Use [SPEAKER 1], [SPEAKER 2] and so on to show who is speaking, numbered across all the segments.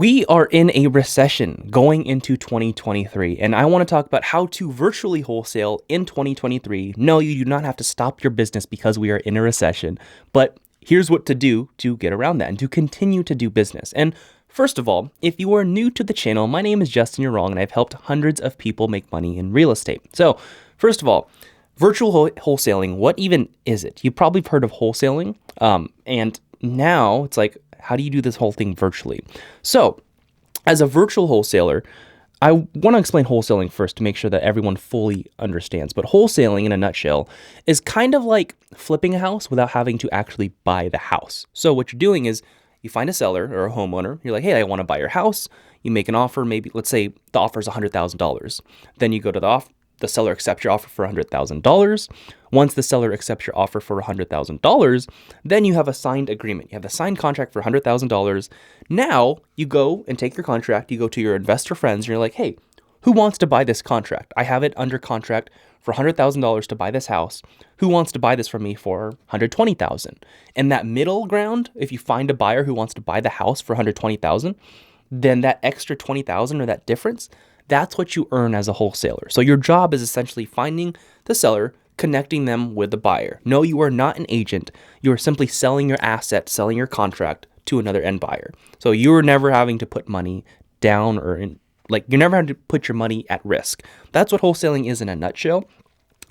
[SPEAKER 1] We are in a recession going into 2023, and I want to talk about how to virtually wholesale in 2023. No, you do not have to stop your business because we are in a recession, but here's what to do to get around that and to continue to do business. And first of all, if you are new to the channel, my name is Justin You're Wrong, and I've helped hundreds of people make money in real estate. So, first of all, virtual wholesaling, what even is it? You've probably heard of wholesaling, and now it's like, how do you do this whole thing virtually? So, as a virtual wholesaler, I want to explain wholesaling first to make sure that everyone fully understands. But wholesaling, in a nutshell, is kind of like flipping a house without having to actually buy the house. So, what you're doing is you find a seller or a homeowner. You're like, hey, I want to buy your house. You make an offer. Maybe, let's say the offer is $100,000. Then you go to the seller accepts your offer for $100,000. Once the seller accepts your offer for $100,000, then you have a signed agreement. You have a signed contract for $100,000. Now you go and take your contract. You go to your investor friends and you're like, hey, who wants to buy this contract? I have it under contract for $100,000 to buy this house. Who wants to buy this from me for $120,000? And that middle ground, if you find a buyer who wants to buy the house for $120,000, then that extra $20,000 or that difference, that's what you earn as a wholesaler. So your job is essentially finding the seller, connecting them with the buyer. No, you are not an agent. You are simply selling your asset, selling your contract to another end buyer. So you're never having to put money down you're never having to put your money at risk. That's what wholesaling is in a nutshell.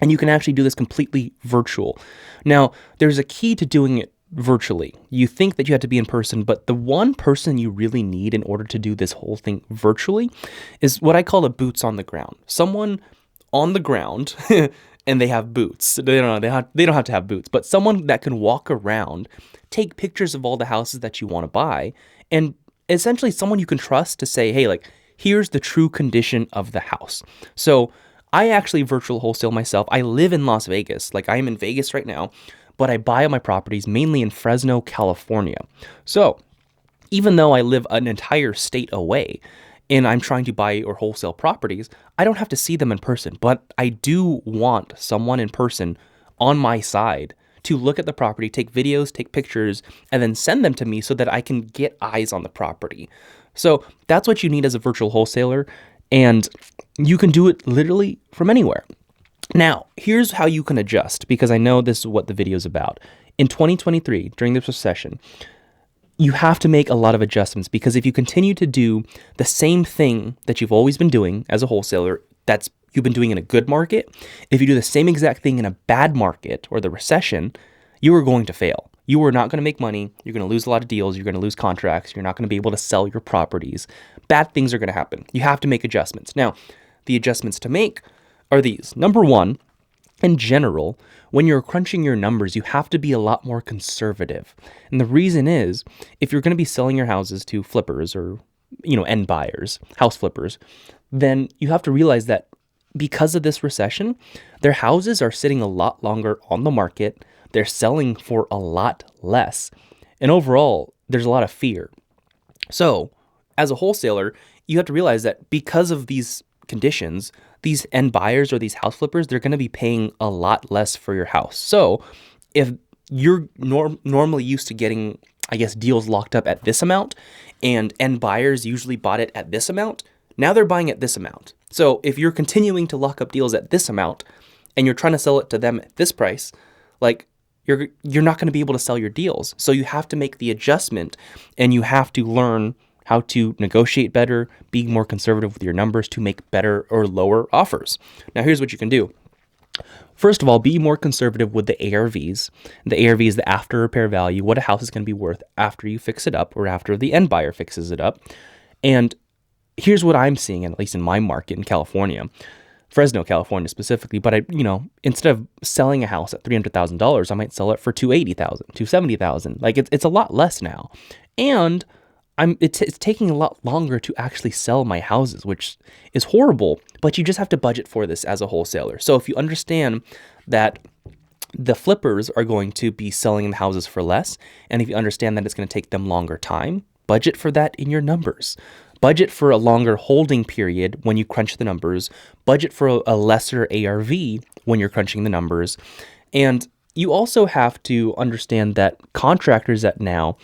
[SPEAKER 1] And you can actually do this completely virtual. Now, there's a key to doing it virtually. You think that you have to be in person, but the one person you really need in order to do this whole thing virtually is what I call the boots on the ground. Someone on the ground and they have boots. They don't have to have boots, but someone that can walk around, take pictures of all the houses that you want to buy, and essentially someone you can trust to say, hey, like, here's the true condition of the house. So I actually virtual wholesale myself. I live in Las Vegas. Like, I am in Vegas right now, but I buy my properties mainly in Fresno, California. So even though I live an entire state away and I'm trying to buy or wholesale properties, I don't have to see them in person, but I do want someone in person on my side to look at the property, take videos, take pictures, and then send them to me so that I can get eyes on the property. So that's what you need as a virtual wholesaler, and you can do it literally from anywhere. Now, here's how you can adjust, because I know this is what the video is about. In 2023, during this recession, you have to make a lot of adjustments, because if you continue to do the same thing that you've always been doing as a wholesaler, that's you've been doing in a good market, if you do the same exact thing in a bad market or the recession, you are going to fail. You are not going to make money. You're going to lose a lot of deals. You're going to lose contracts. You're not going to be able to sell your properties. Bad things are going to happen. You have to make adjustments. Now, the adjustments to make are these. Number one, in general, when you're crunching your numbers, you have to be a lot more conservative. And the reason is, if you're going to be selling your houses to flippers or, end buyers, house flippers, then you have to realize that because of this recession, their houses are sitting a lot longer on the market. They're selling for a lot less. And overall, there's a lot of fear. So, as a wholesaler, you have to realize that because of these conditions, these end buyers or these house flippers, they're going to be paying a lot less for your house. So if you're normally used to getting, deals locked up at this amount, and end buyers usually bought it at this amount, now they're buying at this amount. So if you're continuing to lock up deals at this amount and you're trying to sell it to them at this price, like, you're not going to be able to sell your deals. So you have to make the adjustment, and you have to learn how to negotiate better, be more conservative with your numbers to make better or lower offers. Now, here's what you can do. First of all, be more conservative with the ARVs. The ARV is the after repair value, what a house is going to be worth after you fix it up or after the end buyer fixes it up. And here's what I'm seeing, at least in my market in California, Fresno, California specifically. But instead of selling a house at $300,000, I might sell it for $280,000, $270,000. Like, it's a lot less now. And it's taking a lot longer to actually sell my houses, which is horrible, but you just have to budget for this as a wholesaler. So if you understand that the flippers are going to be selling the houses for less, and if you understand that it's going to take them longer time, budget for that in your numbers. Budget for a longer holding period when you crunch the numbers. Budget for a lesser ARV when you're crunching the numbers. And you also have to understand that contractors that now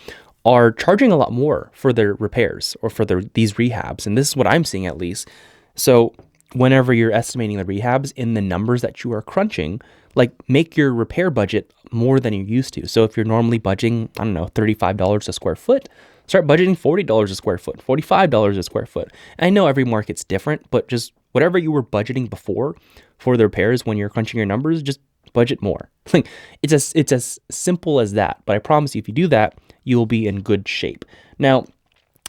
[SPEAKER 1] are charging a lot more for their repairs or for these rehabs. And this is what I'm seeing at least. So whenever you're estimating the rehabs in the numbers that you are crunching, like make your repair budget more than you're used to. So if you're normally budgeting, I don't know, $35 a square foot, start budgeting $40 a square foot, $45 a square foot. And I know every market's different, but just whatever you were budgeting before for the repairs when you're crunching your numbers, just budget more. Like it's as simple as that. But I promise you, if you do that, you'll be in good shape. Now,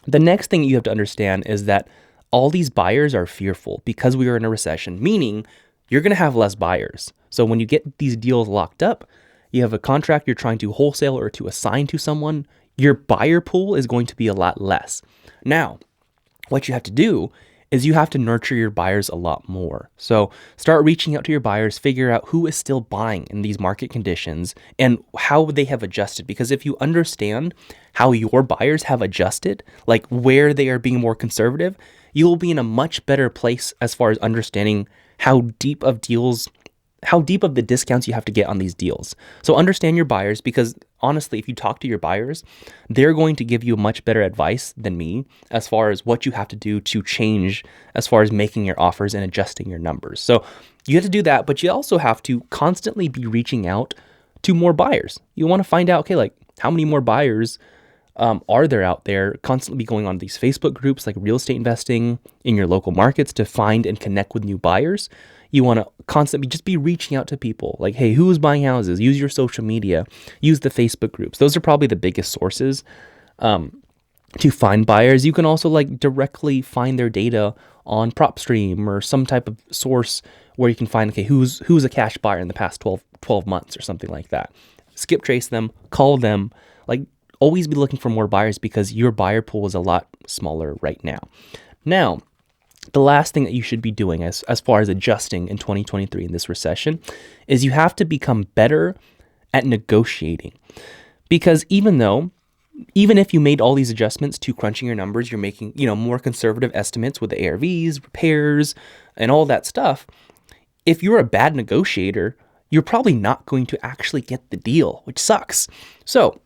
[SPEAKER 1] the next thing you have to understand is that all these buyers are fearful because we are in a recession, meaning you're going to have less buyers. So when you get these deals locked up, you have a contract you're trying to wholesale or to assign to someone, your buyer pool is going to be a lot less. Now, what you have to do is you have to nurture your buyers a lot more. So start reaching out to your buyers, figure out who is still buying in these market conditions and how they have adjusted. Because if you understand how your buyers have adjusted, like where they are being more conservative, you will be in a much better place as far as understanding how deep of the discounts you have to get on these deals. So understand your buyers, because honestly, if you talk to your buyers, they're going to give you much better advice than me as far as what you have to do to change as far as making your offers and adjusting your numbers. So you have to do that, but you also have to constantly be reaching out to more buyers. You want to find out, okay, like how many more buyers are there out there, constantly be going on these Facebook groups like real estate investing in your local markets to find and connect with new buyers. You want to constantly just be reaching out to people like, hey, who's buying houses? Use your social media, use the Facebook groups. Those are probably the biggest sources to find buyers. You can also like directly find their data on PropStream or some type of source where you can find, okay, who's a cash buyer in the past 12 months or something like that. Skip trace them, call them, like always be looking for more buyers because your buyer pool is a lot smaller right now. Now, the last thing that you should be doing as far as adjusting in 2023 in this recession is you have to become better at negotiating. Because even if you made all these adjustments to crunching your numbers, you're making, more conservative estimates with the ARVs, repairs, and all that stuff. If you're a bad negotiator, you're probably not going to actually get the deal, which sucks. So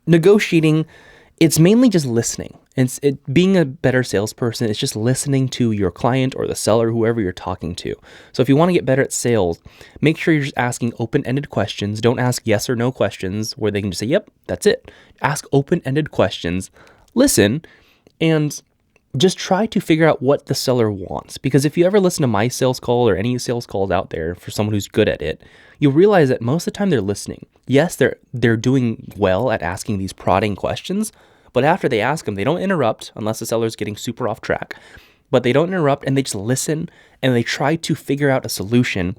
[SPEAKER 1] negotiating, it's mainly just listening. Being a better salesperson, it's just listening to your client or the seller, whoever you're talking to. So if you want to get better at sales, make sure you're just asking open-ended questions. Don't ask yes or no questions where they can just say, yep, that's it. Ask open-ended questions, listen, and just try to figure out what the seller wants. Because if you ever listen to my sales call or any sales calls out there for someone who's good at it, you'll realize that most of the time they're listening. Yes, they're doing well at asking these prodding questions, but after they ask them, they don't interrupt unless the seller's getting super off track. But they don't interrupt and they just listen and they try to figure out a solution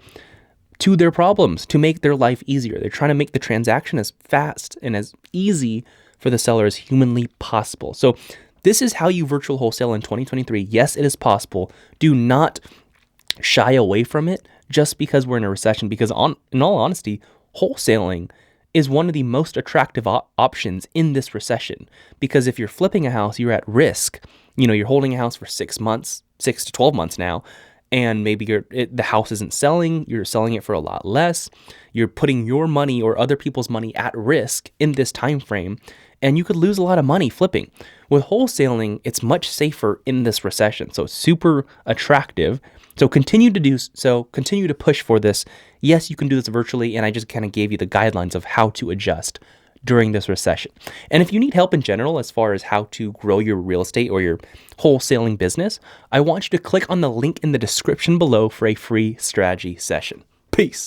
[SPEAKER 1] to their problems to make their life easier. They're trying to make the transaction as fast and as easy for the seller as humanly possible. So this is how you virtual wholesale in 2023. Yes, it is possible. Do not shy away from it just because we're in a recession, because in all honesty, wholesaling is one of the most attractive options in this recession. Because if you're flipping a house, you're at risk. You're holding a house for 6 months, 6 to 12 months now, and maybe the house isn't selling. You're selling it for a lot less. You're putting your money or other people's money at risk in this time frame, and you could lose a lot of money flipping. With wholesaling, it's much safer in this recession, so it's super attractive. So continue to push for this. Yes, you can do this virtually, and I just kind of gave you the guidelines of how to adjust during this recession. And if you need help in general as far as how to grow your real estate or your wholesaling business, I want you to click on the link in the description below for a free strategy session. Peace.